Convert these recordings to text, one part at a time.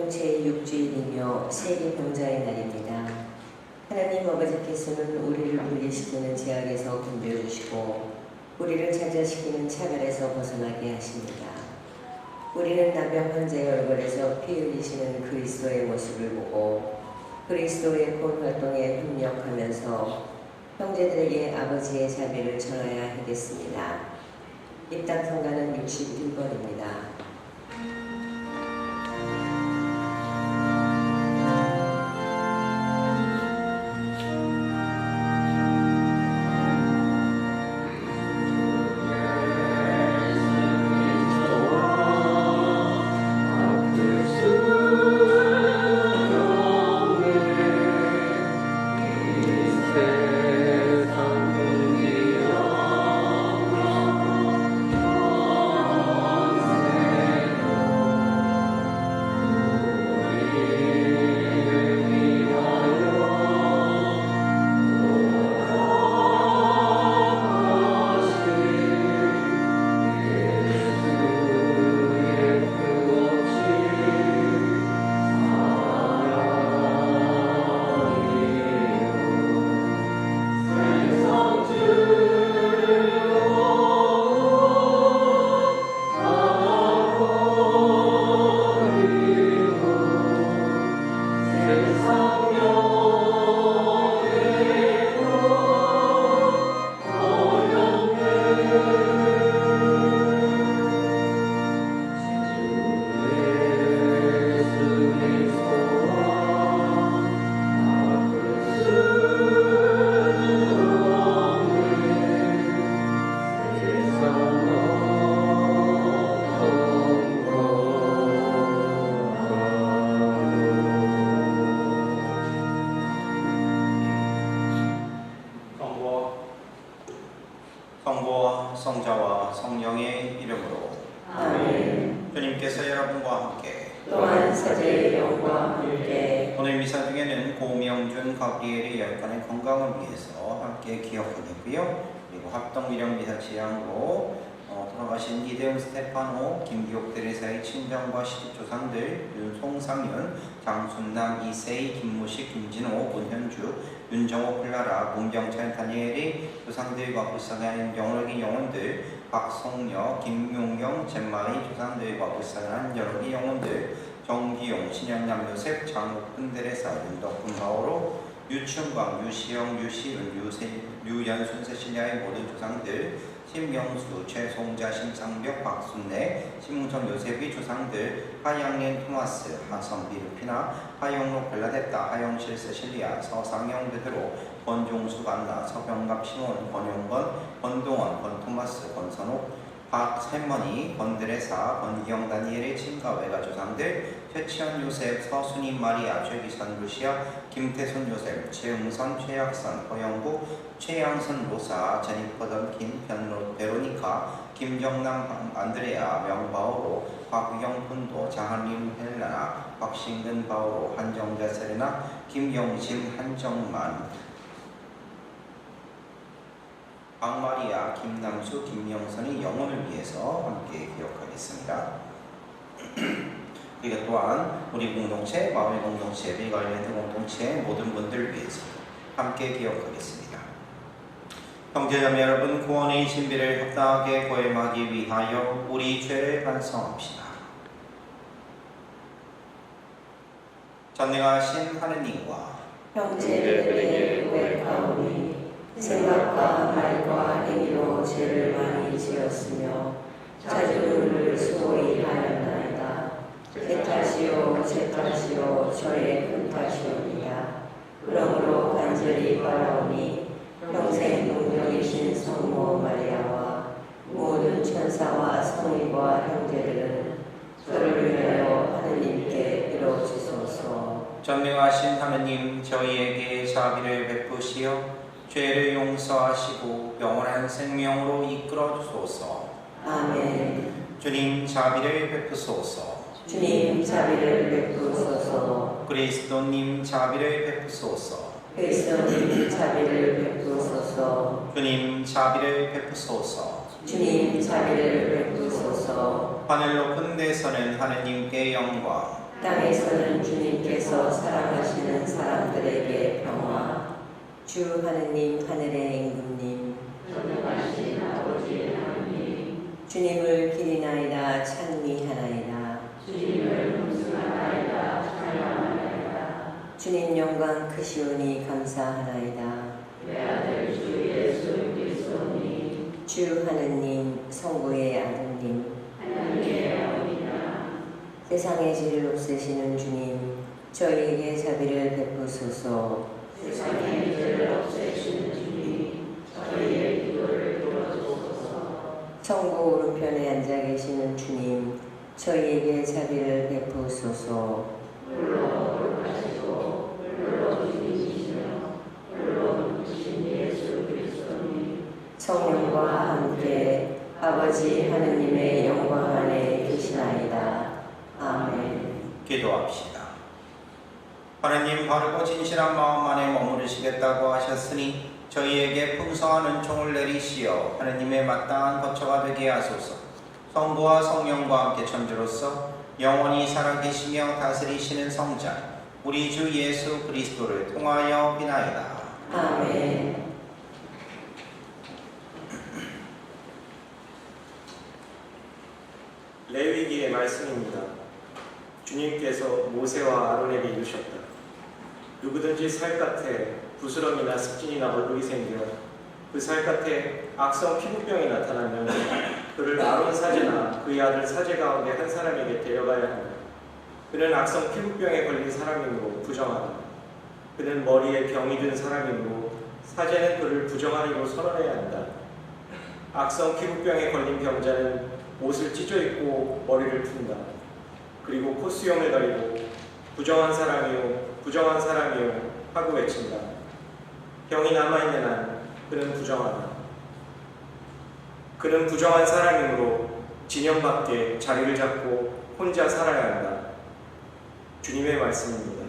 공동체의 6주일이며 세계병자의 날입니다. 하나님 아버지께서는 우리를 분리시키는 제약에서 건져주시고 우리를 찾아시키는 차별에서 벗어나게 하십니다. 우리는 나병 환자의 얼굴에서 피 흘리시는 그리스도의 모습을 보고 그리스도의 본 활동에 협력하면서 형제들에게 아버지의 자비를 전해야 하겠습니다. 입당 성가는 61번입니다. 성부와 성자와 성령의 이름으로 아멘. 주님께서 여러분과 함께 또한 사제의 영과 함께 오늘 미사 중에는 고명준 가브리엘의 열간의 건강을 위해서 함께 기억하겠고요. 그리고 합동미령 미사 지향으로 돌아가신 이대훈 스테파노, 김기옥 대리사의 친정과 시집조상들, 윤송상윤, 장순남, 이세희, 김무식, 김진호, 문현주, 윤정호, 클라라, 문병찬, 다니엘이 조상들과 불쌍한 영락의 영혼들, 박성녀, 김용경, 젠마의 조상들과 불쌍한 여러의 영혼들, 정기용, 신현남, 요셉, 장욱근 대리사, 윤덕훈 바오로, 유춘광, 유시영, 유시은, 유연순 세실리아의 모든 조상들, 신명수, 최송자, 심상벽, 박순래, 심웅정 요셉의 조상들, 하양린 토마스, 하선비 루피나, 하영록 벨라데타, 하영실 세실리아, 서상영 베드로, 권종수 반나, 서병갑 시몬, 권용건, 권동원, 권토마스, 권선옥, 박샘머니, 권드레사, 권기영 다니엘의 친가외가 조상들, 최치현 요셉, 서순임 마리아, 최기선 루시아, 김태순 요셉, 최응선, 최약선, 허영구, 최양선 로사, 제니퍼 던킨, 베로니카, 김정남 안드레아, 명바오로, 박유경 푼도, 장한림 헬라나, 박신근 바오로, 한정자 세레나, 김영심, 한정만, 박마리아, 김남수, 김영선이 영혼을 위해서 함께 기억하겠습니다. 그리고 또한 우리 공동체, 마을 공동체, 비관련된 공동체 모든 분들 위해서 함께 기억하겠습니다. 형제자매 여러분, 구원의 신비를 합당하게 고행하기 위하여 우리 죄를 반성합시다. 전능하신 하느님과 형제들에게 고백하오니 생각과 말과 행위로 죄를 많이 지었으며 자주 눈을 소홀히 하였나이다. 제 탓이요 제 탓이요 저의 큰 탓이옵니다. 그러므로 간절히 바라오니 평생 동정이신 성모 마리아와 모든 천사와 성인과 형제들은 저를 위하여 하느님께 빌어주소서. 전능하신 하느님, 저희에게 자비를 베푸시어 죄를 용서하시고 영원한 생명으로 이끌어 주소서. 아멘. 주님, 자비를 베푸소서. 주님 자비를 베푸소서. 그리스도님, 자비를 베푸소서. 그리스도님 자비를 베푸소서. 주님, 자비를 베푸소서. 주님 자비를 베푸소서. 하늘 높은 데서는 하느님께 영광, 땅에서는 주님께서 사랑하시는 사람들에게 평화. 주 하느님 하늘의 임금님, 전능하신 아버지의 하나님, 주님을 기리나이다 찬미하나이다. 주님을 공숭하나이다 찬양하나이다. 주님 영광 크시오니 감사하나이다. 외아들 주 예수 그리스도니 주 하느님 성부의 아들님, 하나님의 아버지나 세상의 죄를 없애시는 주님, 저희에게 자비를 베푸소서. 세상의 죄를 없애시는 주님, 저희의 기도를 들어주소서. 성부 오른편에 앉아 계시는 주님, 저희에게 자비를 베푸소서. 물론 거룩하시고 물론 주님이시며 물론 주신 예수 그리스도니 성령과 함께 아버지 하느님의 영광 안에 계시나이다. 아멘. 기도합시다. 하느님, 바르고 진실한 마음 안에 머무르시겠다고 하셨으니 저희에게 풍성한 은총을 내리시어 하느님의 마땅한 거처가 되게 하소서. 성부와 성령과 함께 천주로서 영원히 살아계시며 다스리시는 성자 우리 주 예수 그리스도를 통하여 비나이다. 아멘. 레위기의 말씀입니다. 주님께서 모세와 아론에게 이르셨다. 누구든지 살갗에 부스럼이나 습진이나 얼룩이 생겨 그 살갗에 악성 피부병이 나타나면 그를 아론 사제나 그의 아들 사제 가운데 한 사람에게 데려가야 한다. 그는 악성 피부병에 걸린 사람이므로 부정하다. 그는 머리에 병이 든 사람이므로 사제는 그를 부정하리로 선언해야 한다. 악성 피부병에 걸린 병자는 옷을 찢어 입고 머리를 푼다. 그리고 콧수염을 가리고 부정한 사람이요 부정한 사람이요 하고 외친다. 병이 남아있는 한 그는 부정하다. 그는 부정한 사람이므로 진영 밖에 자리를 잡고 혼자 살아야 한다. 주님의 말씀입니다.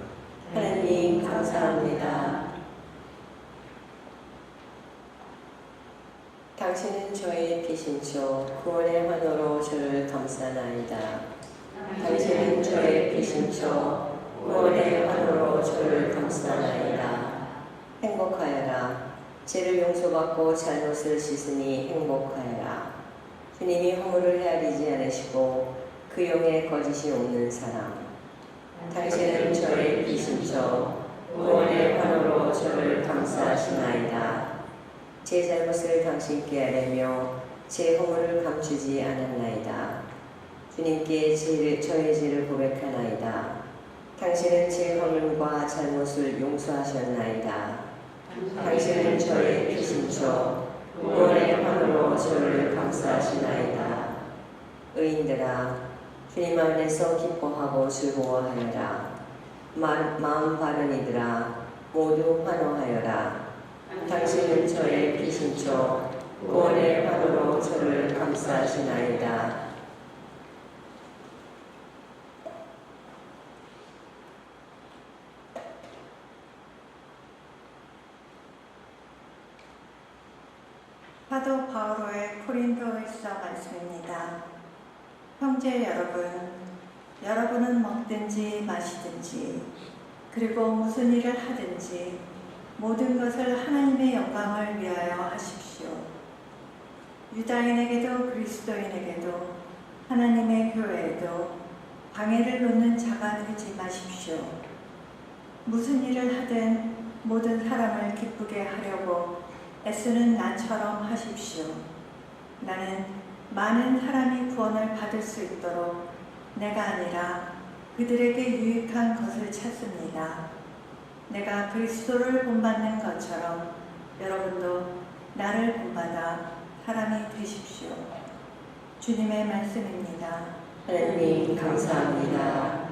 하느님 감사합니다. 당신은 저의 피신처 구원의 환호로 저를 감싸나이다. 당신은 저의 피신처 구원의 환호로 저를 감싸나이다. 행복하여라. 죄를 용서받고 잘못을 씻으니 행복하여라. 주님이 허물을 헤아리지 않으시고 그 영에 거짓이 없는 사람. 당신은 저의 피신처 구원의 환호로 저를 감싸시나이다. 제 잘못을 당신께 아뢰며 제 허물을 감추지 않았나이다. 주님께 저의 죄를 고백하나이다. 당신은 제 허물과 잘못을 용서하셨나이다. 당신은 저의 피신처 구원의 환호로 저를 감싸시나이다. 의인들아, 주님 안에서 기뻐하고 즐거워하여라. 마음 바른 이들아, 모두 환호하여라. 당신은 저의 피신처 구원의 환호로 저를 감싸시나이다. 사도 바오로의 고린도후서 말씀입니다. 형제 여러분, 여러분은 먹든지 마시든지 그리고 무슨 일을 하든지 모든 것을 하나님의 영광을 위하여 하십시오. 유다인에게도 그리스도인에게도 하나님의 교회에도 방해를 놓는 자가 되지 마십시오. 무슨 일을 하든 모든 사람을 기쁘게 하려고 애쓰는 나처럼 하십시오. 나는 많은 사람이 구원을 받을 수 있도록 내가 아니라 그들에게 유익한 것을 찾습니다. 내가 그리스도를 본받는 것처럼 여러분도 나를 본받아 사람이 되십시오. 주님의 말씀입니다. 하나님 감사합니다.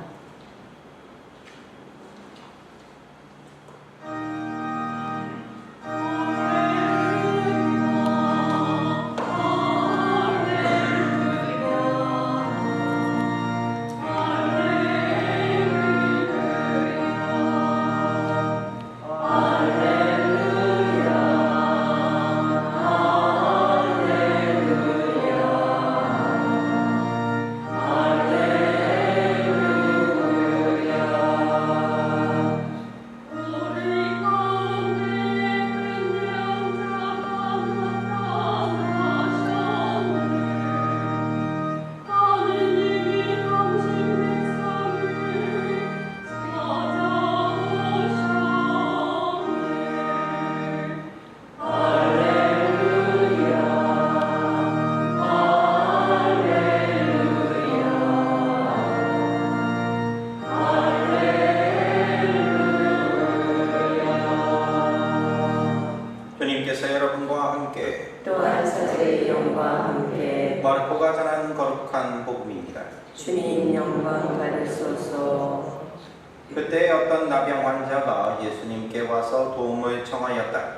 주님 영광 받으소서. 그때 어떤 나병 환자가 예수님께 와서 도움을 청하였다.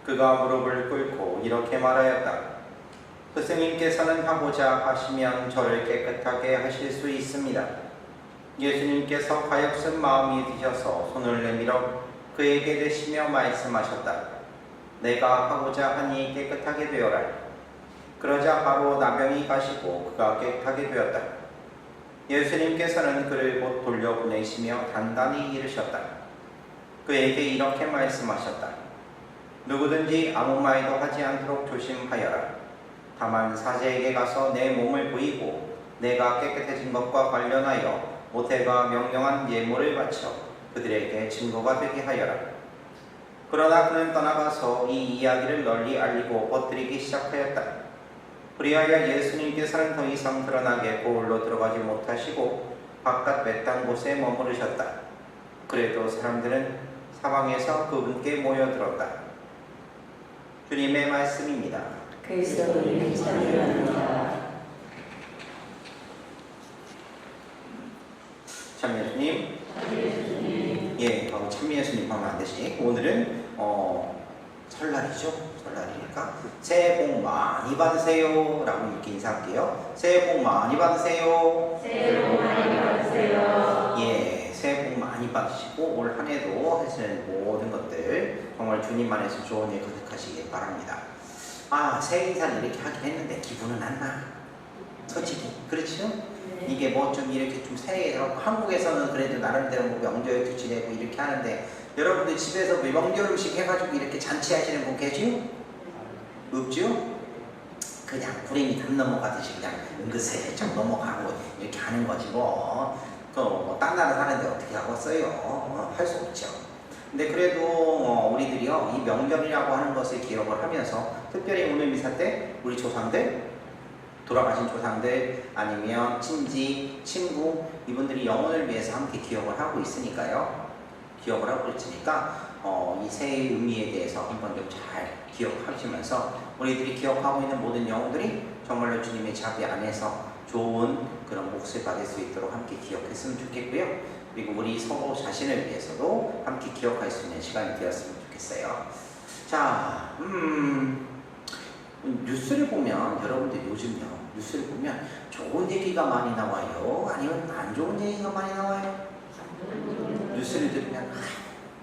그가 무릎을 꿇고 이렇게 말하였다. 스승님께서는 하고자 하시면 저를 깨끗하게 하실 수 있습니다. 예수님께서 가엾은 마음이 드셔서 손을 내밀어 그에게 대시며 말씀하셨다. 내가 하고자 하니 깨끗하게 되어라. 그러자 바로 나병이 가시고 그가 깨끗하게 되었다. 예수님께서는 그를 곧 돌려보내시며 단단히 이르셨다. 그에게 이렇게 말씀하셨다. 누구든지 아무 말도 하지 않도록 조심하여라. 다만 사제에게 가서 내 몸을 보이고 내가 깨끗해진 것과 관련하여 모태가 명령한 예물을 바쳐 그들에게 증거가 되게 하여라. 그러나 그는 떠나가서 이 이야기를 널리 알리고 퍼뜨리기 시작하였다. 그리하여 예수님께서는 더 이상 드러나게 고을로 들어가지 못하시고 바깥 외딴 곳에 머무르셨다. 그래도 사람들은 사방에서 그분께 모여들었다. 주님의 말씀입니다. 그리스도를 찬양합니다. 참 예수님. 예, 참 예수님 하면 안 되지. 오늘은 설날이죠. 설날이니까 새해 복 많이 받으세요 라고 이렇게 인사할게요. 새해 복 많이 받으세요. 새해 복 많이 받으세요. 예, 새해 복 많이 받으시고 올 한 해도 하시는 모든 것들 정말 주님 안에서 좋은 일 가득하시길 바랍니다. 새해 인사를 이렇게 하긴 했는데 기분은 안 나. 솔직히 그렇죠? 이게 뭐 좀 이렇게 좀 새해 한국에서는 그래도 나름대로 뭐 명절도 지내고 이렇게 하는데 여러분들 집에서 명절 음식 해가지고 이렇게 잔치하시는 분 계시요? 없죠? 그냥 불행이 담 넘어가듯이 그냥 은근슬쩍 좀 넘어가고 이렇게 하는 거지 뭐. 딴 나라 사는데 어떻게 하겠어요? 할 수 없죠. 근데 그래도 우리들이요 이 명절이라고 하는 것을 기억을 하면서 특별히 오늘 미사 때 우리 조상들 돌아가신 조상들 아니면 친지, 친구 이분들이 영혼을 위해서 함께 기억을 하고 있으니까요. 기억을 하고 있으니까 이 새해의 의미에 대해서 한번 좀 잘 기억하시면서 우리들이 기억하고 있는 모든 영혼들이 정말로 주님의 자비 안에서 좋은 그런 몫을 받을 수 있도록 함께 기억했으면 좋겠고요. 그리고 우리 서로 자신을 위해서도 함께 기억할 수 있는 시간이 되었으면 좋겠어요. 자, 뉴스를 보면 여러분들 요즘요 뉴스를 보면 좋은 얘기가 많이 나와요? 아니면 안 좋은 얘기가 많이 나와요? 뉴스를 들으면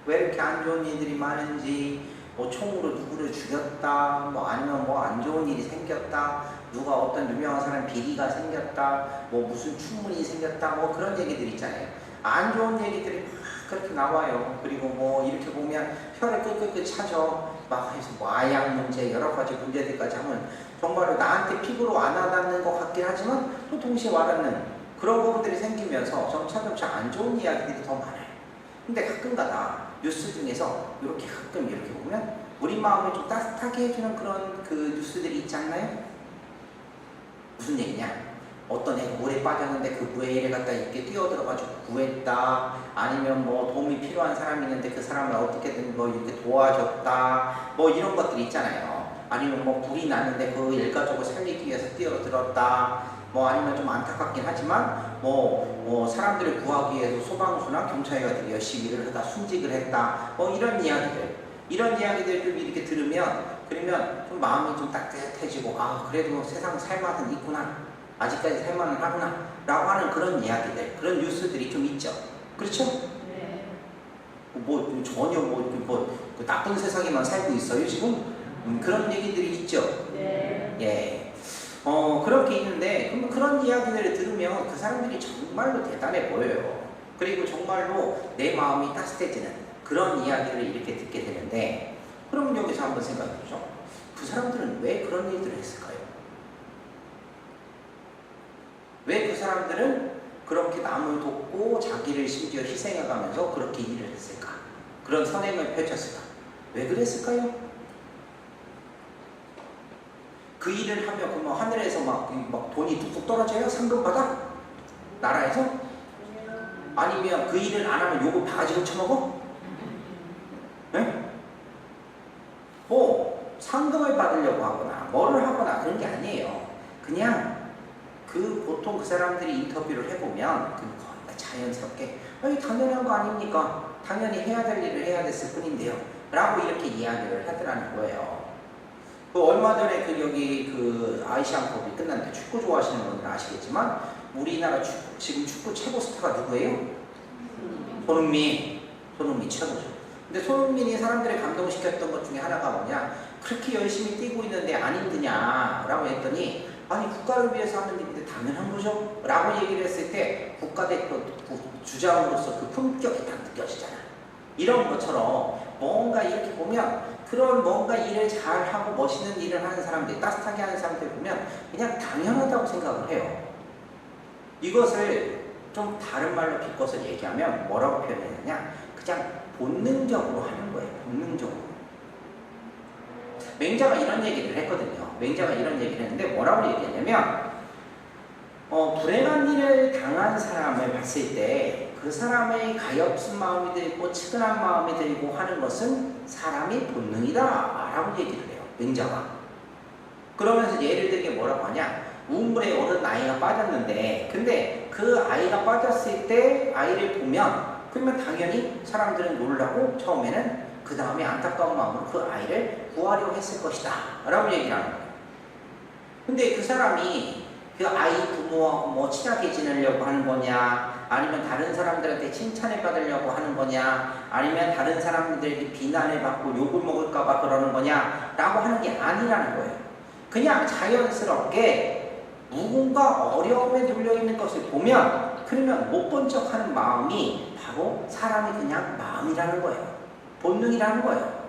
왜 이렇게 안 좋은 일들이 많은지 뭐 총으로 누구를 죽였다 뭐 아니면 뭐 안 좋은 일이 생겼다 누가 어떤 유명한 사람 비리가 생겼다 뭐 무슨 추문이 생겼다 뭐 그런 얘기들 있잖아요. 안 좋은 얘기들이 막 그렇게 나와요. 그리고 뭐 이렇게 보면 혀를 끄끄끄 차죠. 막 해서 마약 문제 여러 가지 문제들까지 하면 정말로 나한테 피부로 안 와닿는 것 같긴 하지만 또 동시에 와닿는 그런 부분들이 생기면서 점차점차 안 좋은 이야기들이 더 많아요. 근데 가끔가다 뉴스 중에서 이렇게 가끔 이렇게 보면 우리 마음을 좀 따뜻하게 해주는 그런 그 뉴스들이 있지 않나요? 무슨 얘기냐? 어떤 애가 물에 빠졌는데 그 물에 갖다 이렇게 뛰어들어가지고 구했다. 아니면 뭐 도움이 필요한 사람이 있는데 그 사람을 어떻게든 뭐 이렇게 도와줬다. 뭐 이런 것들이 있잖아요. 아니면 뭐 불이 났는데 그 일가족을 살리기 위해서 뛰어들었다. 뭐 아니면 좀 안타깝긴 하지만 뭐 사람들을 구하기 위해서 소방수나 경찰이 되게 열심히 일을 하다 순직을 했다. 뭐 이런 이야기들 좀 이렇게 들으면 그러면 좀 마음이 좀 따뜻해지고 그래도 세상 살맛은 있구나. 아직까지 살만은 하구나 라고 하는 그런 이야기들 그런 뉴스들이 좀 있죠. 그렇죠? 네. 뭐 전혀 그 나쁜 세상에만 살고 있어요 지금? 그런 얘기들이 있죠. 네. 예. 그렇게 있는데 그런 이야기들을 들으면 그 사람들이 정말로 대단해 보여요. 그리고 정말로 내 마음이 따뜻해지는 그런 이야기를 이렇게 듣게 되는데 그럼 여기서 한번 생각해 보죠. 그 사람들은 왜 그런 일들을 했을까요? 왜 그 사람들은 그렇게 남을 돕고 자기를 심지어 희생해가면서 그렇게 일을 했을까? 그런 선행을 펼쳤을까? 왜 그랬을까요? 그 일을 하면 그러면 하늘에서 막 돈이 뚝뚝 떨어져요? 상금받아? 나라에서? 아니면 그 일을 안 하면 욕을 바가지로 쳐먹어? 네? 뭐 상금을 받으려고 하거나 뭐를 하거나 그런 게 아니에요. 그냥 보통 그 그 사람들이 인터뷰를 해보면 거의 다 자연스럽게 아니 당연한 거 아닙니까? 당연히 해야 될 일을 해야 됐을 뿐인데요 라고 이렇게 이야기를 하더라는 거예요. 얼마 전에 여기 아시안컵이 끝났는데 축구 좋아하시는 분들은 아시겠지만 우리나라 지금 축구 최고 스타가 누구예요? 손흥민 최고죠. 근데 손흥민이 사람들을 감동시켰던 것 중에 하나가 뭐냐? 그렇게 열심히 뛰고 있는데 안 힘드냐라고 했더니 아니 국가를 위해서 하는 일인데 당연한 거죠? 라고 얘기를 했을 때 국가대표 주장으로서 그 품격이 딱 느껴지잖아. 이런 것처럼 뭔가 이렇게 보면 그런 뭔가 일을 잘하고 멋있는 일을 하는 사람들, 따뜻하게 하는 사람들 보면 그냥 당연하다고 생각을 해요. 이것을 좀 다른 말로 비꿔서 얘기하면 뭐라고 표현하느냐? 그냥 본능적으로 하는 거예요. 본능적으로. 맹자가 이런 얘기를 했거든요. 맹자가 이런 얘기를 했는데 뭐라고 얘기했냐면 불행한 일을 당한 사람을 봤을 때 그 사람의 가엾은 마음이 들고 측은한 마음이 들고 하는 것은 사람의 본능이다 라고 얘기를 해요. 맹자가. 그러면서 예를 들게 뭐라고 하냐? 우물에 어른 아이가 빠졌는데 근데 그 아이가 빠졌을 때 아이를 보면 그러면 당연히 사람들은 놀라고 처음에는 그 다음에 안타까운 마음으로 그 아이를 구하려고 했을 것이다 라고 얘기를 하는 거예요. 근데 그 사람이 그 아이 부모하고 뭐 친하게 지내려고 하는 거냐, 아니면 다른 사람들한테 칭찬을 받으려고 하는 거냐, 아니면 다른 사람들에게 비난을 받고 욕을 먹을까봐 그러는 거냐 라고 하는 게 아니라는 거예요. 그냥 자연스럽게 누군가 어려움에 눌려있는 것을 보면 그러면 못 본 척 하는 마음이 바로 사람이 그냥 마음이라는 거예요. 본능이라는 거예요.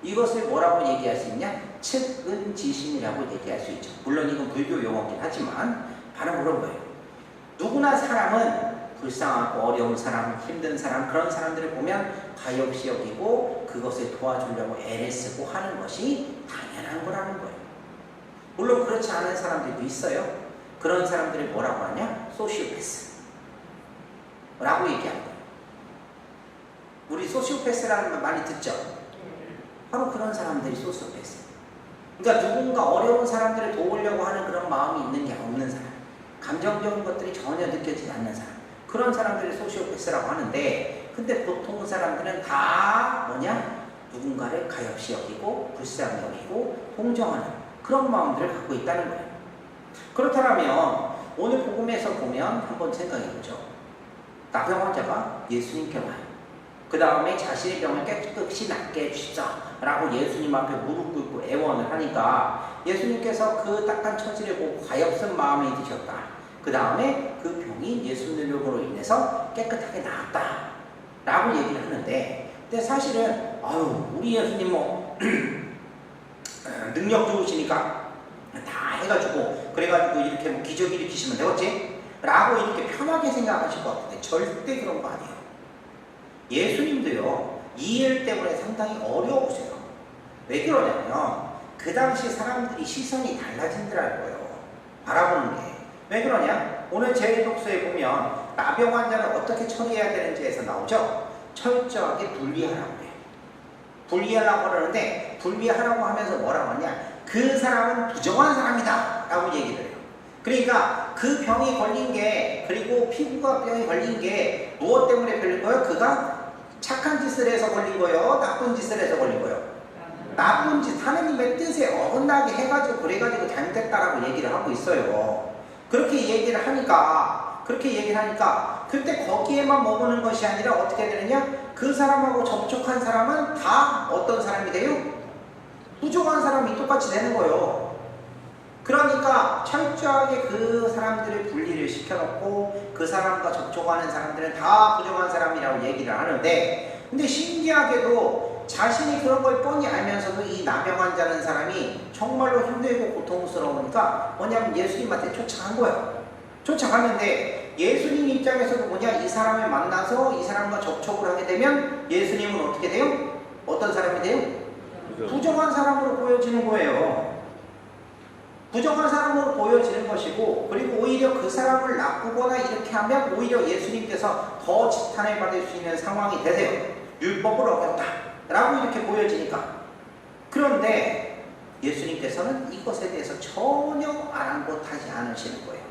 이것을 뭐라고 얘기할 수 있냐? 측은지심이라고 얘기할 수 있죠. 물론 이건 불교 용어긴 하지만 바로 그런 거예요. 누구나 사람은 불쌍하고 어려운 사람, 힘든 사람, 그런 사람들을 보면 가엾이 여기고 그것을 도와주려고 애를 쓰고 하는 것이 당연한 거라는 거예요. 물론 그렇지 않은 사람들도 있어요. 그런 사람들을 뭐라고 하냐? 소시오패스 라고 얘기합니다. 우리 소시오패스라는 말 많이 듣죠? 바로 그런 사람들이 소시오패스. 그러니까 누군가 어려운 사람들을 도우려고 하는 그런 마음이 있는 게 없는 사람, 감정적인 것들이 전혀 느껴지지 않는 사람, 그런 사람들을 소시오패스라고 하는데, 근데 보통 사람들은 다 뭐냐? 누군가를 가엾이 여기고 불쌍히 여기고 동정하는 그런 마음들을 갖고 있다는 거예요. 그렇다면 오늘 복음에서 보면 한번 생각해보죠. 나병 환자가 예수님께 와요. 그 다음에 자신의 병을 깨끗이 낫게 해주십사 라고 예수님 앞에 무릎 꿇고 애원을 하니까 예수님께서 그 딱한 처지를 보고 가엾은 마음이 드셨다. 그 다음에 그 병이 예수님의 능력으로 인해서 깨끗하게 나았다 라고 얘기를 하는데, 근데 사실은 우리 예수님 능력 좋으시니까 다 해가지고 그래가지고 이렇게 기적 일으키시면 되겠지? 라고 이렇게 편하게 생각하실 것 같은데 절대 그런 거 아니에요. 예수님도요, 이 일 때문에 상당히 어려우세요. 왜 그러냐면 그 당시 사람들이 시선이 달라진다는 거예요. 바라보는 게. 왜 그러냐? 오늘 제 독서에 보면 나병 환자를 어떻게 처리해야 되는지에서 나오죠. 철저하게 분리하라고 해요. 분리하라고 그러는데 분리하라고 하면서 뭐라고 하냐? 그 사람은 부정한 사람이다 라고 얘기를 해요. 그러니까 그 병이 걸린 게, 그리고 피부가 병이 걸린 게 무엇 때문에 걸린 거예요? 그가 착한 짓을 해서 걸린 거예요? 나쁜 짓을 해서 걸린 거예요? 나쁜 짓, 하느님의 뜻에 어긋나게 해가지고 그래가지고 잘못했다라고 얘기를 하고 있어요. 그렇게 얘기를 하니까 그때 거기에만 머무는 것이 아니라 어떻게 되느냐? 그 사람하고 접촉한 사람은 다 어떤 사람이 돼요? 부정한 사람이 똑같이 되는 거예요. 그러니까 철저하게 그 사람들을 분리를 시켜놓고 그 사람과 접촉하는 사람들은 다 부정한 사람이라고 얘기를 하는데, 근데 신기하게도 자신이 그런 걸 뻔히 알면서도 이 나병 환자는 사람이 정말로 힘들고 고통스러우니까 뭐냐면 예수님한테 쫓아간 거예요. 쫓아갔는데 예수님 입장에서도 뭐냐? 이 사람을 만나서 이 사람과 접촉을 하게 되면 예수님은 어떻게 돼요? 어떤 사람이 돼요? 부정한 사람으로 보여지는 거예요. 부정한 사람으로 보여지는 것이고, 그리고 오히려 그 사람을 나쁘거나 이렇게 하면 오히려 예수님께서 더 지탄을 받을 수 있는 상황이 되세요. 율법을 어겼다 라고 이렇게 보여지니까. 그런데 예수님께서는 이것에 대해서 전혀 아랑곳하지 않으시는 거예요.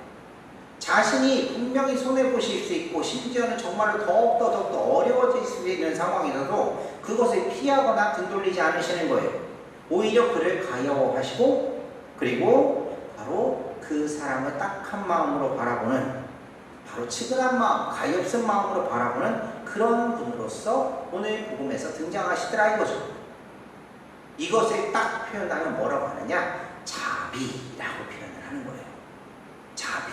자신이 분명히 손해보실 수 있고 심지어는 정말로 더욱더 어려워질 수 있는 상황에서도 그것을 피하거나 등돌리지 않으시는 거예요. 오히려 그를 가여워하시고 그리고 바로 그 사람을 딱한 마음으로 바라보는 바로 측은한 마음, 가엾은 마음으로 바라보는 그런 분으로서 오늘 복음에서 등장하시더라 이거죠. 이것을 딱 표현하면 뭐라고 하느냐? 자비라고 표현을 하는 거예요. 자비.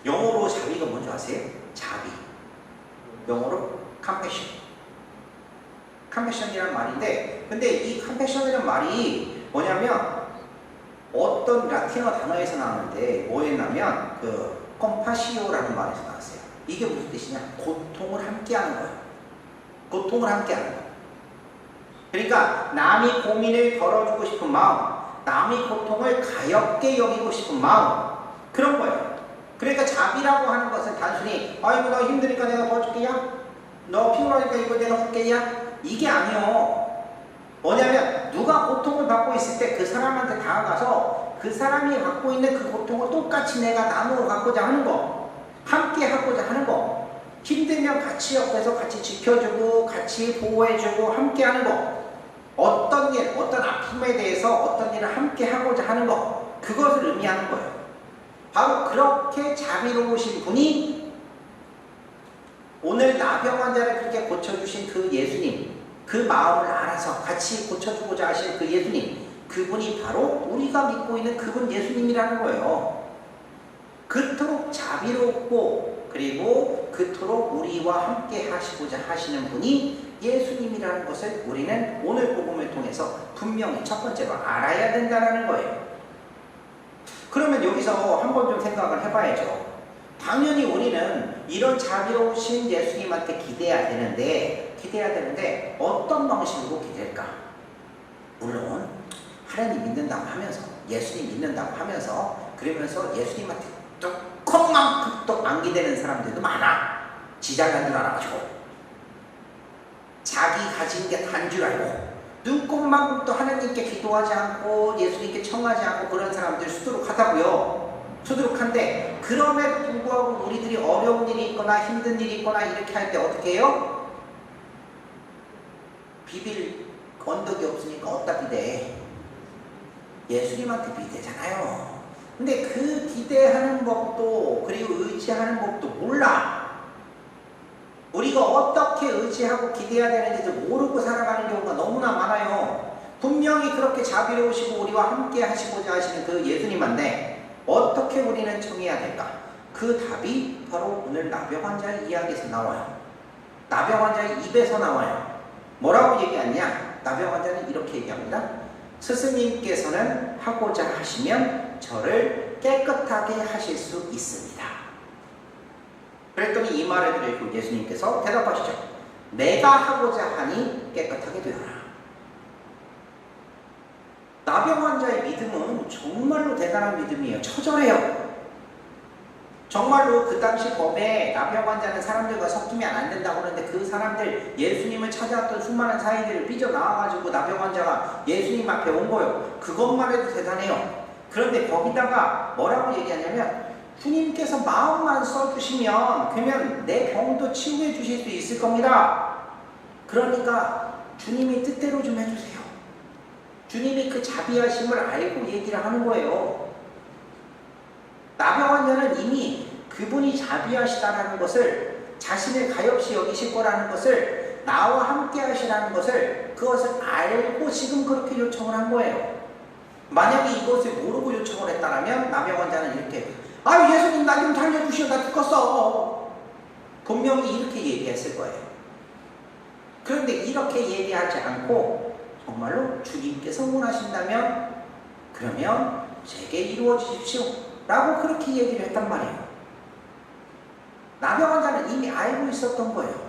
영어로 자비가 뭔지 아세요? 자비. 영어로 compassion. compassion이란 말인데, 근데 이 compassion이란 말이 뭐냐면 어떤 라틴어 단어에서 나왔는데 뭐였냐면 그 컴파시오라는 말에서 나왔어요. 이게 무슨 뜻이냐? 고통을 함께하는 거예요. 고통을 함께하는 거예요. 그러니까 남이 고민을 덜어주고 싶은 마음, 남이 고통을 가볍게 여기고 싶은 마음, 그런 거예요. 그러니까 자비라고 하는 것은 단순히 아이고 너 힘드니까 내가 도와줄게야, 너 피곤하니까 이거 내가 줄게야, 이게 아니요. 뭐냐면 누가 고통을 받고 있을 때 그 사람한테 다가가서 그 사람이 갖고 있는 그 고통을 똑같이 내가 나누어 갖고자 하는 거, 함께 하고자 하는 거, 힘들면 같이 옆에서 같이 지켜주고 같이 보호해주고 함께 하는 거, 어떤 일, 어떤 아픔에 대해서 어떤 일을 함께 하고자 하는 거, 그것을 의미하는 거예요. 바로 그렇게 자비로우신 분이 오늘 나병 환자를 그렇게 고쳐주신 그 예수님, 그 마음을 알아서 같이 고쳐주고자 하신 그 예수님, 그분이 바로 우리가 믿고 있는 그분 예수님이라는 거예요. 그토록 자비롭고 그리고 그토록 우리와 함께 하시고자 하시는 분이 예수님이라는 것을 우리는 오늘 복음을 통해서 분명히 첫 번째로 알아야 된다는 거예요. 그러면 여기서 한번 좀 생각을 해봐야죠. 당연히 우리는 이런 자비로우신 예수님한테 기대해야 되는데 어떤 방식으로 기댈까? 물론 하나님 믿는다고 하면서 예수님 믿는다고 하면서 그러면서 예수님한테 조금만큼도 안 기대는 사람들도 많아. 지잘난 줄 알아가지고 자기 가진 게 단 줄 알고 눈곱만큼도 하나님께 기도하지 않고 예수님께 청하지 않고 그런 사람들 수두룩하다고요. 수두룩한데 그럼에도 불구하고 우리들이 어려운 일이 있거나 힘든 일이 있거나 이렇게 할 때 어떻게 해요? 비빌 언덕이 없으니까 어디다 기대? 예수님한테 기대잖아요. 근데 그 기대하는 법도 그리고 의지하는 법도 몰라. 우리가 어떻게 의지하고 기대해야 되는지도 모르고 살아가는 경우가 너무나 많아요. 분명히 그렇게 자비로우시고 우리와 함께 하시고자 하시는 그 예수님한테 어떻게 우리는 청해야 될까? 그 답이 바로 오늘 나병 환자의 이야기에서 나와요. 나병 환자의 입에서 나와요. 뭐라고 얘기하냐? 나병 환자는 이렇게 얘기합니다. 스승님께서는 하고자 하시면 저를 깨끗하게 하실 수 있습니다. 그랬더니 이 말을 들으시고 예수님께서 대답하시죠. 내가 하고자 하니 깨끗하게 되어라. 나병 환자의 믿음은 정말로 대단한 믿음이에요. 처절해요. 정말로 그 당시 법에 나병 환자는 사람들과 섞이면 안 된다고 하는데 그 사람들 예수님을 찾아왔던 수많은 사이들을 삐져나와가지고 나병 환자가 예수님 앞에 온 거예요. 그것만 해도 대단해요. 그런데 거기다가 뭐라고 얘기하냐면 주님께서 마음만 써주시면 그러면 내 병도 치유해 주실 수 있을 겁니다. 그러니까 주님이 뜻대로 좀 해주세요. 주님이 그 자비하심을 알고 얘기를 하는 거예요. 나병 환자는 이미 그분이 자비하시다라는 것을, 자신을 가엾이 여기실 거라는 것을, 나와 함께 하시라는 것을, 그것을 알고 지금 그렇게 요청을 한 거예요. 만약에 이것을 모르고 요청을 했다면 나병 환자는 이렇게 아유 예수님 나 좀 살려주시오 나 죽겠어 분명히 이렇게 얘기했을 거예요. 그런데 이렇게 얘기하지 않고 정말로 주님께서 원하신다면 그러면 제게 이루어 주십시오 라고 그렇게 얘기를 했단 말이에요. 나병 환자는 이미 알고 있었던 거예요.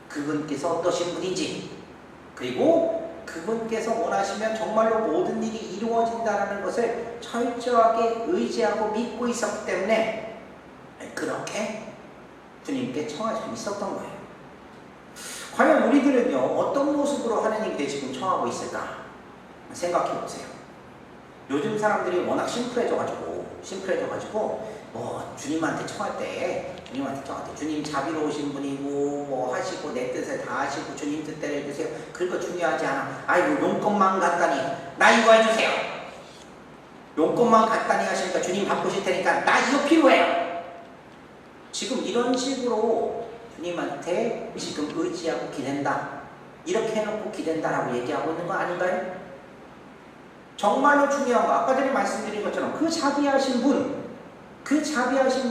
그분께서 어떠신 분인지, 그리고 그분께서 원하시면 정말로 모든 일이 이루어진다는 것을 철저하게 의지하고 믿고 있었기 때문에 그렇게 주님께 청할 수 있었던 거예요. 과연 우리들은요 어떤 모습으로 하나님께 지금 청하고 있을까 생각해 보세요. 요즘 사람들이 워낙 심플해져가지고 심플해져가지고 주님한테 청할 때 주님 자비로우신 분이고 뭐 하시고 내 뜻을 다 하시고 주님 뜻대로 해주세요. 그거 중요하지 않아. 아이고 용건만 갖다니 나 이거 해주세요. 용건만 갖다니 하시니까 주님 바쁘실 테니까 나 이거 필요해요. 지금 이런 식으로 주님한테 지금 의지하고 기댄다. 이렇게 해놓고 기댄다라고 얘기하고 있는 거 아닌가요? 정말로 중요한 거, 아까 전에 말씀드린 것처럼 그 자비하신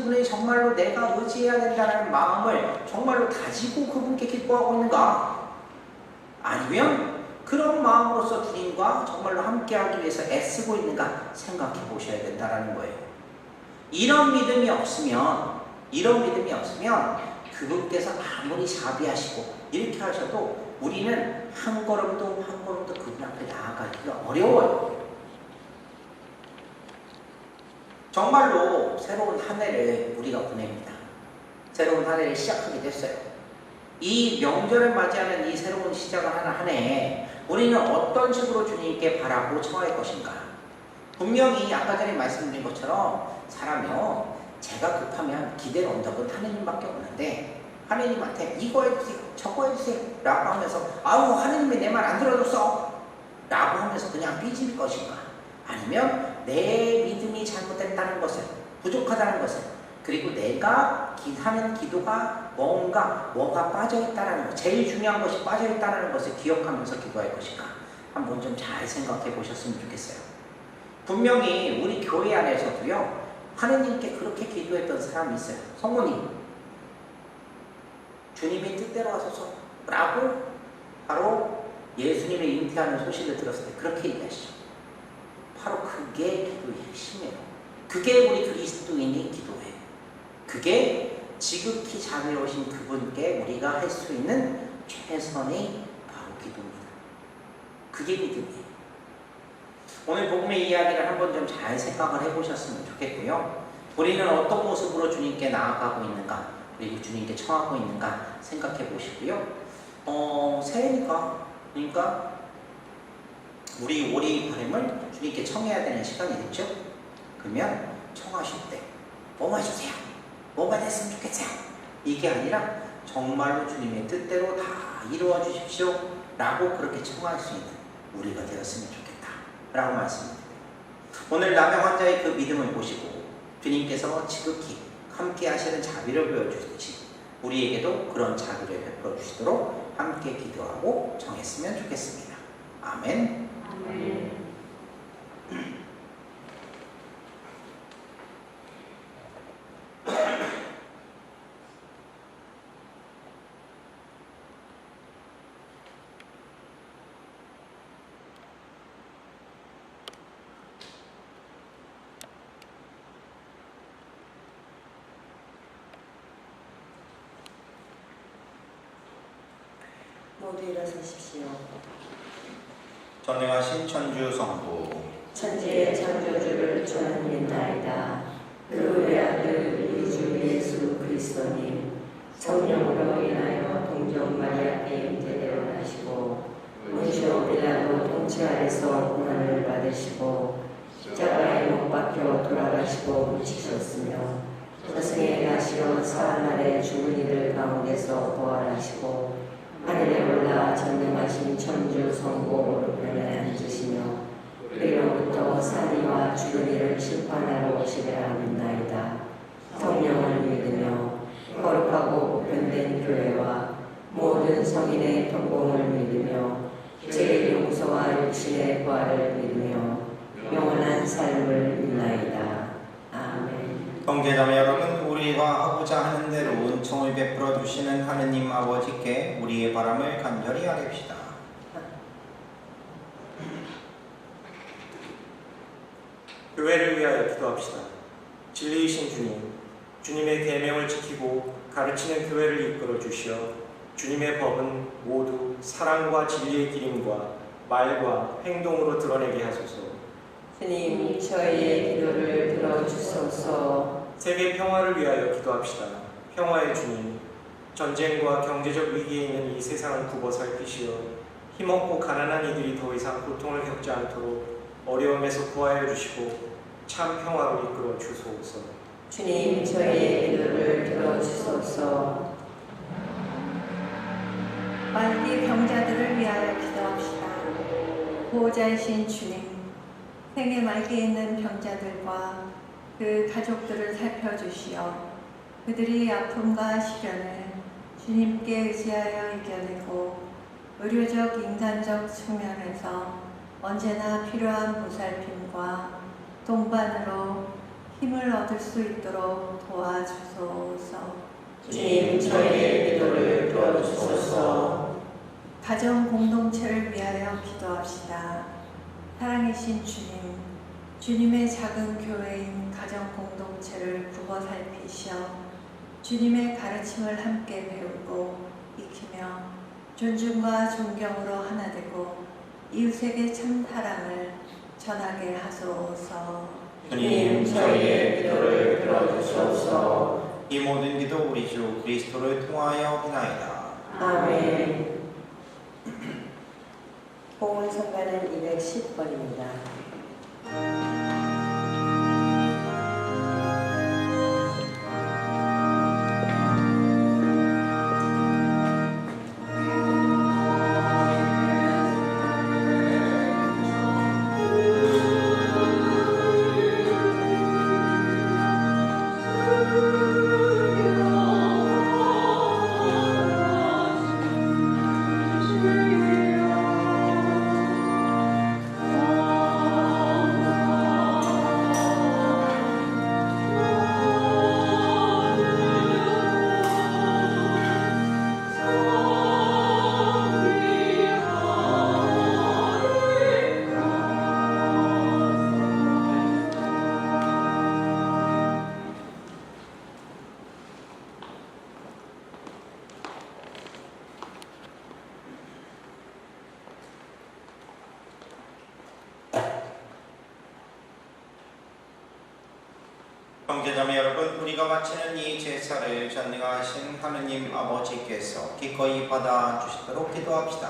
분의 정말로 내가 의지해야 된다는 마음을 정말로 다지고 그분께 기뻐하고 있는가? 아니면 그런 마음으로서 주님과 정말로 함께하기 위해서 애쓰고 있는가 생각해 보셔야 된다는 거예요. 이런 믿음이 없으면 그분께서 아무리 자비하시고 이렇게 하셔도 우리는 한 걸음도 그분 앞에 나아가기가 어려워요. 정말로 새로운 한 해를 우리가 보냅니다. 새로운 한 해를 시작하게 됐어요. 이 명절을 맞이하는 이 새로운 시작을 하는 한 해에 우리는 어떤 식으로 주님께 바라고 청할 것인가? 분명히 아까 전에 말씀드린 것처럼 사람이요, 제가 급하면 기댈 언덕은 하느님밖에 없는데 하느님한테 이거 해주세요, 저거 해주세요 라고 하면서 아우 하느님이 내 말 안 들어줬어 라고 하면서 그냥 삐질 것인가? 아니면 내 믿음이 잘못됐다는 것을, 부족하다는 것을, 그리고 내가 하는 기도가 뭐가 빠져있다는 것, 제일 중요한 것이 빠져있다는 것을 기억하면서 기도할 것인가? 한번 좀 잘 생각해 보셨으면 좋겠어요. 분명히 우리 교회 안에서도요, 하느님께 그렇게 기도했던 사람이 있어요. 성모님, 주님의 뜻대로 하소서 라고 바로 예수님의 잉태하는 소식을 들었을 때 그렇게 얘기하시죠. 바로 그게 기도의 핵심이에요. 그게 우리 그리스도인이 기도해요. 그게 지극히 자비로우신 그분께 우리가 할 수 있는 최선의 바로 기도입니다. 그게 믿음이에요. 오늘 복음의 이야기를 한번 좀 잘 생각을 해보셨으면 좋겠고요. 우리는 어떤 모습으로 주님께 나아가고 있는가, 그리고 주님께 청하고 있는가 생각해 보시고요. 새해니까, 그러니까 우리 올해의 바람을 주님께 청해야 되는 시간이 됐죠? 그러면 청하실 때 뭐만 해주세요, 뭐만 했으면 좋겠어요, 이게 아니라 정말로 주님의 뜻대로 다 이루어 주십시오 라고 그렇게 청할 수 있는 우리가 되었으면 좋겠다 라고 말씀드립니다. 오늘 남의 환자의 그 믿음을 보시고 주님께서 지극히 함께 하시는 자비를 보여주듯이 우리에게도 그런 자비를 베풀어 주시도록 함께 기도하고 정했으면 좋겠습니다. 아멘. 아멘. 모두 일어서십시오. 전능하신 천주 성부, 천지의 창조주를 전하옵나이다. 그 외아들 우리 주 예수 그리스도님, 성령으로 인하여 동정 마리아께 잉태되어 나시고 본시오 빌라도 통치 아래서 고난을 받으시고 십자가에 못 박혀 돌아가시고 묻히셨으며 저승에 가시어 사흘날에 죽은 이들 가운데서 부활하시고 하늘에 올라 전능하신 천주 성부 오른편에 앉으시며 그리로부터 산이와 죽은 이를 심판하러 오시리라 믿나이다. 성령을 믿으며 거룩하고 보편된 교회와 모든 성인의 통공을 믿으며 죄의 용서와 육신의 부활을 믿으며 영원한 삶을 믿나이다. 아멘. 형제자매 여러분, 우리가 하고자 하는 대로 은총을 베풀어 주시는 하느님 아버지께 우리의 바람을 간절히 아뢰옵시다. 교회를 위하여 기도합시다. 진리이신 주님, 주님의 계명을 지키고 가르치는 교회를 이끌어 주시어 주님의 법은 모두 사랑과 진리의 길임과 말과 행동으로 드러내게 하소서. 주님, 저희의 기도를 들어주소서. 세계 평화를 위하여 기도합시다. 평화의 주님, 전쟁과 경제적 위기에 있는 이 세상을 굽어 살피시어 힘없고 가난한 이들이 더 이상 고통을 겪지 않도록 어려움에서 구하여 주시고 참 평화로 이끌어 주소서. 주님 저희의 기도를 들어주소서. 말기 병자들을 위하여 기도합시다. 보호자이신 주님, 생의 말기에 있는 병자들과 그 가족들을 살펴주시어 그들이 아픔과 시련을 주님께 의지하여 이겨내고 의료적 인간적 측면에서 언제나 필요한 보살핌과 동반으로 힘을 얻을 수 있도록 도와주소서. 주님 저희의 기도를 들어주소서. 가정 공동체를 위하여 기도합시다. 사랑이신 주님, 주님의 작은 교회인 가정 공동체를 굽어 살피시어 주님의 가르침을 함께 배우고 익히며 존중과 존경으로 하나 되고 이웃에게 참 사랑을 전하게 하소서. 주님 저희의 기도를 들어주소서. 이 모든 기도 우리 주 그리스도를 통하여 비나이다. 아멘. 봉헌성가는 210번입니다. 형제자매 여러분, 우리가 마치는 이 제사를 전능하신 하느님 아버지께서 기꺼이 받아주시도록 기도합시다.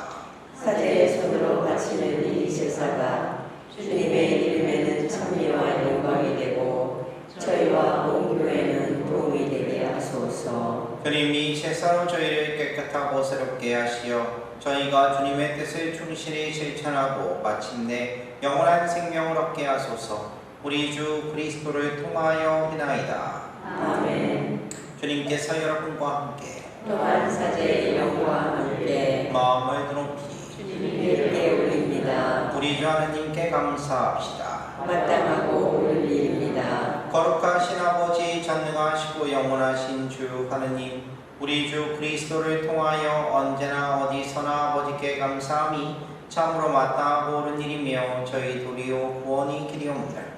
사제의 손으로 바치는 이 제사가 주님의 이름에는 찬미와 영광이 되고 저희와 온 교회는 도움이 되게 하소서. 주님 이 제사로 저희를 깨끗하고 새롭게 하시어 저희가 주님의 뜻을 충실히 실천하고 마침내 영원한 생명을 얻게 하소서. 우리 주 그리스도를 통하여 비나이다. 아멘. 주님께서 여러분과 함께 또한 사제의 영과 함께 마음을 높이 주님께 올립니다. 우리 주 하느님께 감사합시다. 마땅하고 옳은 일입니다. 거룩하신 아버지, 전능하시고 영원하신 주 하느님, 우리 주 그리스도를 통하여 언제나 어디서나 아버지께 감사함이 참으로 마땅하고 옳은 일이며 저희 도리요 구원이 길이옵니다.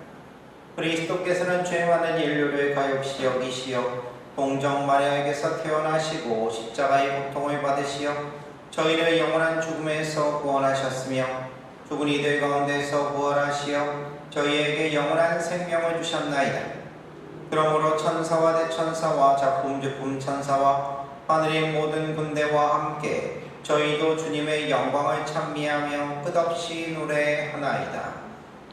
그리스도께서는 죄 많은 인류를 가엾이 여기시어 동정 마리아에게서 태어나시고 십자가의 고통을 받으시어 저희를 영원한 죽음에서 구원하셨으며 죽은 이들 가운데서 부활하시어 저희에게 영원한 생명을 주셨나이다. 그러므로 천사와 대천사와 작품주품 천사와 하늘의 모든 군대와 함께 저희도 주님의 영광을 찬미하며 끝없이 노래하나이다.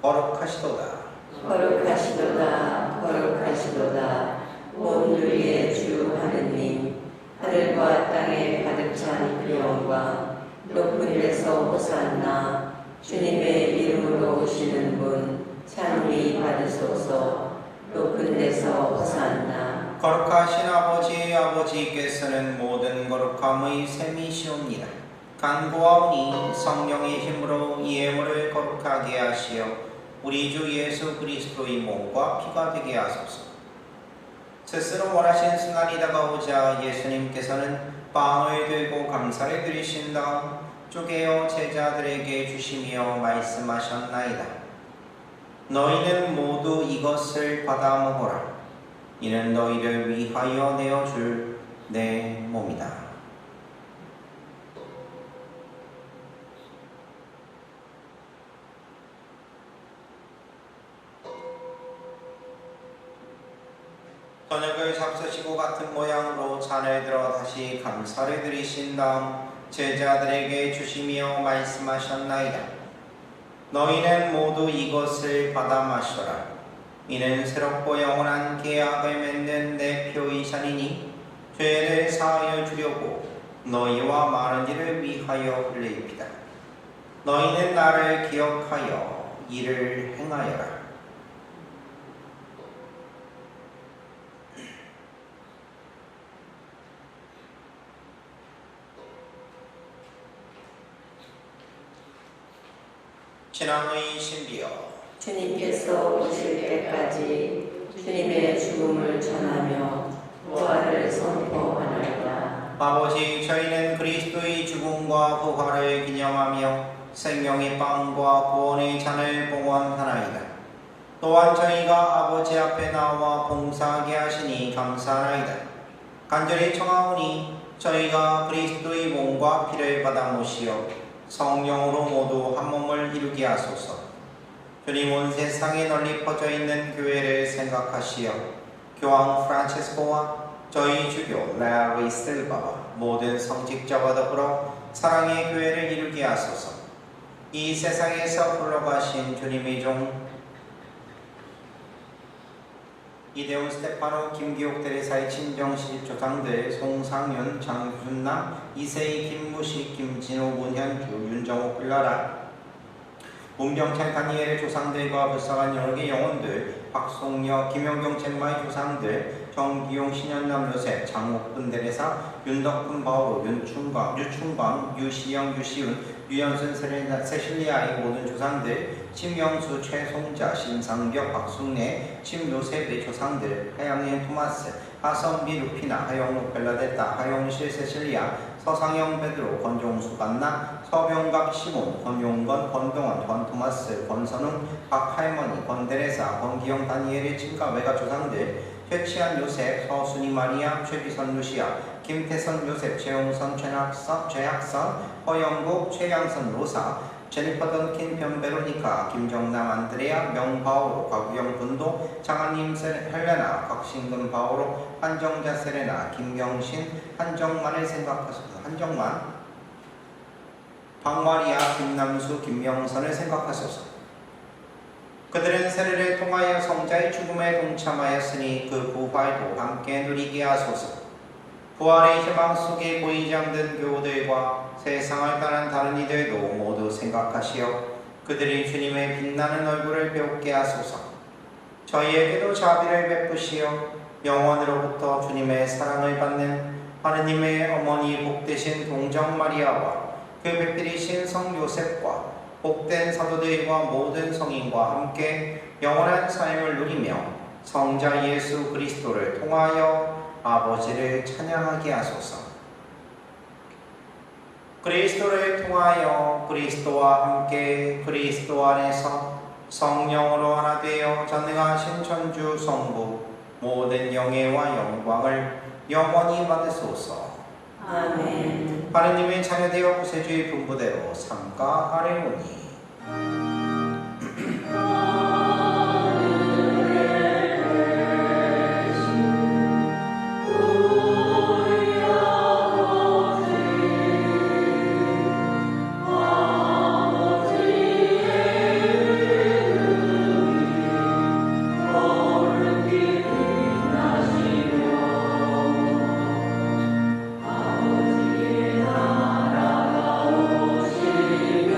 거룩하시도다. 거룩하시도다. 거룩하시도다. 온 누리의 주 하느님, 하늘과 땅에 가득 찬 그 영광, 높은 데서 호산나. 주님의 이름으로 오시는 분 찬미 받으소서. 높은 데서 호산나. 거룩하신 아버지, 아버지께서는 모든 거룩함의 셈이시옵니다. 간구하오니 성령의 힘으로 이 예물을 거룩하게 하시어 우리 주 예수 그리스도의 몸과 피가 되게 하소서. 스스로 원하신 순간이 다가오자 예수님께서는 빵을 들고 감사를 드리신 다음 쪼개어 제자들에게 주시며 말씀하셨나이다. 너희는 모두 이것을 받아 먹어라. 이는 너희를 위하여 내어줄 내 몸이다. 저녁을 잡수시고 같은 모양으로 잔을 들어 다시 감사를 드리신 다음 제자들에게 주시며 말씀하셨나이다. 너희는 모두 이것을 받아 마셔라. 이는 새롭고 영원한 계약을 맺는 내 표이샤니니 죄를 사하여 주려고 너희와 많은 일을 위하여 흘리이다. 너희는 나를 기억하여 이를 행하여라. 신앙의 신비여, 주님께서 오실 때까지 주님의 죽음을 전하며 부활을 선포하나이다. 아버지, 저희는 그리스도의 죽음과 부활을 기념하며 생명의 빵과 구원의 잔을 봉헌하나이다. 또한 저희가 아버지 앞에 나와 봉사하게 하시니 감사하나이다. 간절히 청하오니 저희가 그리스도의 몸과 피를 받아 모시어 성령으로 모두 한 몸을 이루게 하소서. 주님, 온 세상에 널리 퍼져 있는 교회를 생각하시어 교황 프란체스코와 저희 주교 라리 실바와 모든 성직자와 더불어 사랑의 교회를 이루게 하소서. 이 세상에서 불러가신 주님의 종 이대훈 스테파노, 김기옥 대리사의 친정실 조상들 송상윤, 장준남, 이세희, 김무식, 김진호, 문현주, 윤정옥, 빌라라, 문병찬, 다니엘의 조상들과 불쌍한 여러의 영혼들, 박송여, 김영경, 젠마의 조상들, 정기용, 신현남, 요셉, 장옥근 대리사, 윤덕근, 바오로, 유충광, 유시영, 유시은, 유연순, 세실리아의 모든 조상들, 심영수, 최송자, 심상벽, 박순례, 심요셉의 조상들, 하양의 토마스, 하선비, 루피나, 하영록, 벨라데타, 하영실, 세실리아, 서상영, 베드로, 권종수, 간나, 서병각, 시몬, 권용건, 권동원, 권토마스, 권선웅, 박할머니, 권데레사, 권기영, 다니엘의 친가 외가 조상들, 최치한 요셉, 서순이 마리아, 최비선 루시아, 김태선 요셉, 최용선, 최학선, 허영국, 최양선 로사, 제니퍼 던킨, 변베로니카, 김정남, 안드레아, 명바오로, 곽우영, 분도, 장한님, 헬레나, 곽신금, 바오로, 한정자, 세레나, 김경신, 한정만을 생각하소서. 한정만, 박마리아, 김남수, 김명선을 생각하소서. 그들은 세례를 통하여 성자의 죽음에 동참하였으니 그 부활도 함께 누리게 하소서. 부활의 희망 속에 보이지 않는 교우들과 세상을 떠난 다른 이들도 모두 생각하시어 그들이 주님의 빛나는 얼굴을 배우게 하소서. 저희에게도 자비를 베푸시어 영원으로부터 주님의 사랑을 받는 하느님의 어머니 복되신 동정 마리아와 그 배필이신 성 요셉과 복된 사도들과 모든 성인과 함께 영원한 삶을 누리며 성자 예수 그리스도를 통하여 아버지를 찬양하게 하소서. 그리스도를 통하여 그리스도와 함께 그리스도 안에서 성령으로 하나 되어 전능하신 천주 성부 모든 영예와 영광을 영원히 받으소서. 아멘. 하느님의 자녀되어 구세주의 분부대로 삼가하려니 아버지의 나라가 오시며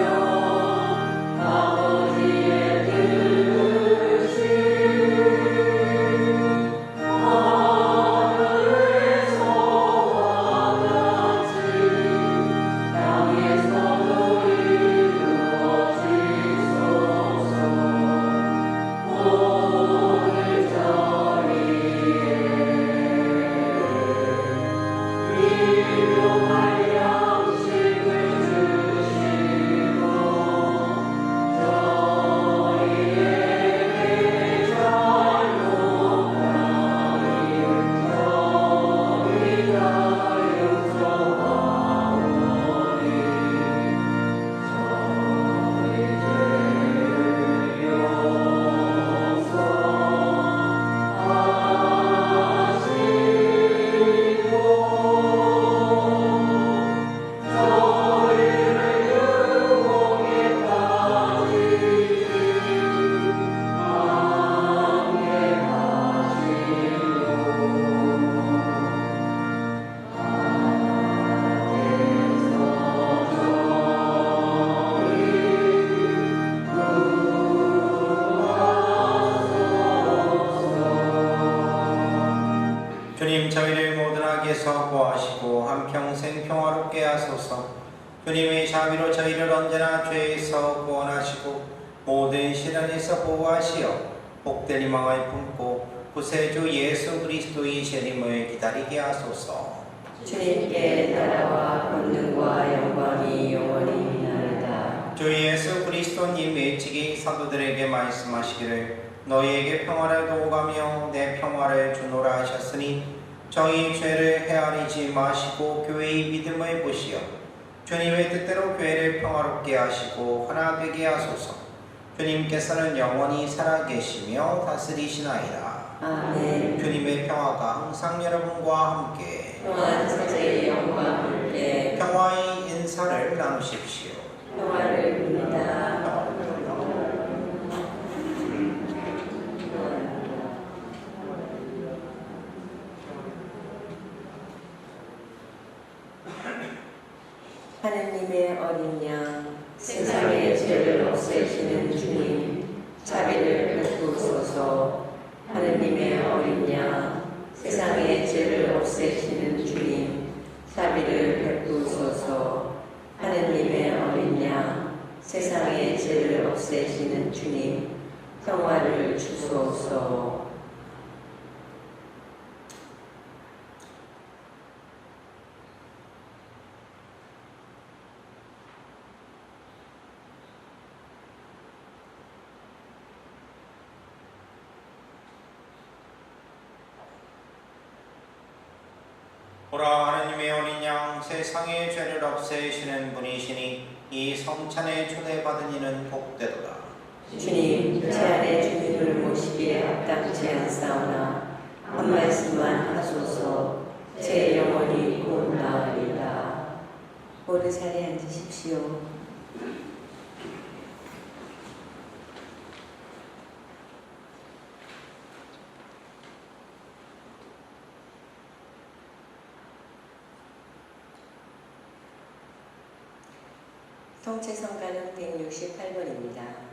평생 평화롭게 하소서. 주님의 자비로 저희를 언제나 죄에서 구원하시고 모든 시련에서 보호하시어 복된 희망을 품고 구세주 예수 그리스도의 재림을 기다리게 하소서. 주님께 나라와 권능과 영광이 영원히 있나이다. 주 예수 그리스도님 일찍이 사도들에게 말씀하시기를 너희에게 평화를 도우가며 내 평화를 주노라 하셨으니 저희 죄를 헤아리지 마시고 교회의 믿음을 보시어 주님의 뜻대로 교회를 평화롭게 하시고 하나 되게 하소서. 주님께서는 영원히 살아계시며 다스리시나이다. 아멘. 주님의 평화가 항상 여러분과 함께 평안 천재의 영광 함께 평화의 인사를 나누십시오. 평화를 빕니다. 하느님의 어린 양, 세상의 죄를 없애시는 주님, 자비를 베푸소서. 하느님의 어린 양, 세상의 죄를 없애시는 주님, 자비를 베푸소서. 하느님의 어린 양, 세상의 죄를 없애시는 주님, 평화를 주소서. 보라, 하느님의 어린 양, 세상의 죄를 없애시는 분이시니 이 성찬에 초대받은 이는 복되도다. 주님, 제 안에 주님을 모시기에 합당치 않사오나 한 말씀만 하소서. 제 영혼이 곧 나으리다. 모두 자리에 앉으십시오. 성체성가는 168번입니다.